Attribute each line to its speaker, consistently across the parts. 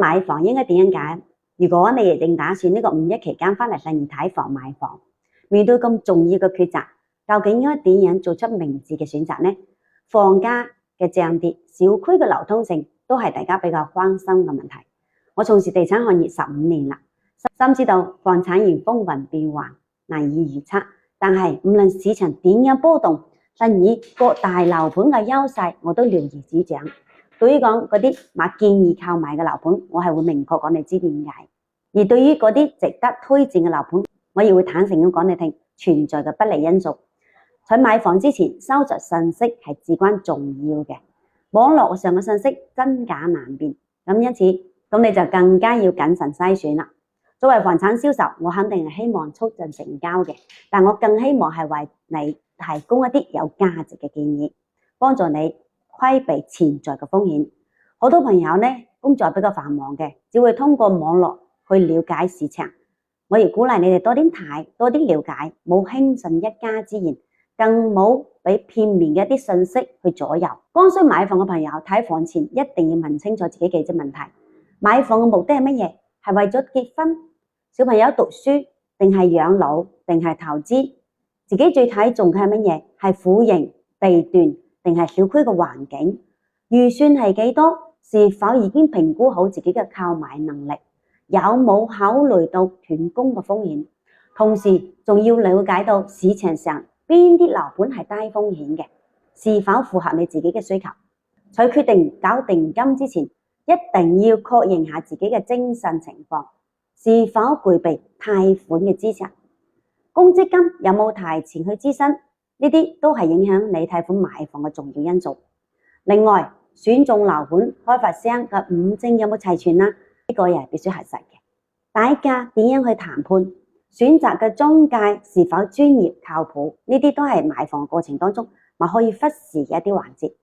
Speaker 1: 買房應該點樣揀？如果你亦正打算呢個五一期間翻嚟信義睇房買房，面對咁重要嘅抉擇，究竟應該點樣做出明智嘅選擇呢？房價嘅漲跌、小區嘅流通性都係大家比較關心嘅問題。我從事地產行業15年啦，深知道房產業風雲變幻，難以預測。但係無論市場點樣波動，信義各大樓盤嘅優勢我都了如指掌。對於講嗰啲建議購買嘅樓盤，我係會明確講你知點解。而對於嗰啲值得推薦嘅樓盤，我亦會坦誠咁講你聽存在嘅不利因素。在買房之前，收集信息係至關重要嘅。網絡上嘅信息真假難辨，因此你就更加要謹慎篩選啦。作為房產銷售，我肯定係希望促進成交嘅，但我更希望係為你提供一啲有價值嘅建議，幫助你規避潛在嘅風險。好多朋友呢，工作比較繁忙嘅，只會通過網絡去了解市場。我亦鼓勵你哋多啲睇，多啲了解，冇輕信一家之言，更冇俾片面嘅一啲信息去左右。剛需買房嘅朋友睇房前一定要問清楚自己幾隻問題：買房嘅目的係乜嘢？係為咗結婚、小朋友讀書，定係養老，定係投資？自己最睇重嘅係乜嘢？係戶型、地段，定係小區嘅環境？預算係幾多？是否已經評估好自己嘅購買能力？有冇考慮到斷供嘅風險？同時仲要了解到市場上邊啲樓盤係低風險嘅，是否符合你自己嘅需求？在決定搞定金之前，一定要確認下自己嘅精神情況，是否具備貸款嘅資產？公積金有冇提前去諮詢？呢啲都係影響你貸款買房嘅重要因素。另外，選中樓盤開發商嘅5證有冇齊全呢？呢個又係必須核實嘅。底價點樣去談判？選擇嘅中介是否專業靠譜？呢啲都係買房過程當中唔可以忽視嘅一啲環節。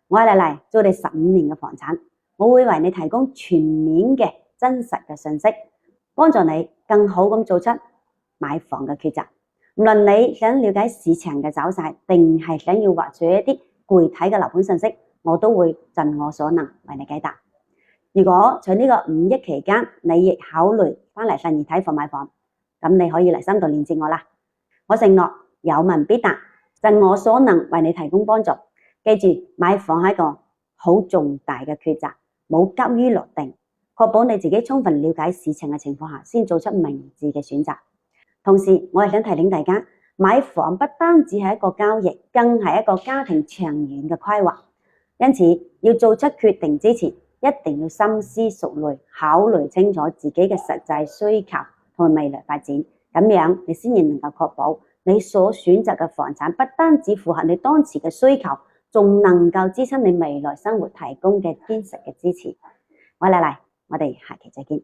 Speaker 1: 我係麗麗，做你15年嘅房產，我會為你提供全面嘅真實嘅信息，幫助你更好咁做出買房嘅抉擇。無論你想了解市場嘅走勢，定係想要獲取一啲具體嘅樓盤信息，我都會盡我所能為你解答。如果在呢個5一期間，你亦考慮翻嚟信義睇房買房，咁你可以嚟深度連接我啦。我承諾有問必答，盡我所能為你提供幫助。記住，買房係一個好重大嘅抉擇，冇急於落定，確保你自己充分了解市場嘅情況下，先做出明智嘅選擇。同時，我係想提醒大家，買房不單只係一個交易，更係一個家庭長遠嘅規劃。因此，要做出決定之前，一定要深思熟慮，考慮清楚自己嘅實際需求同未來發展，咁樣你先至能夠確保你所選擇嘅房產不單只符合你當時嘅需求，仲能夠支撐你未來生活提供嘅堅實嘅支持。我係麗麗，我哋下期再見。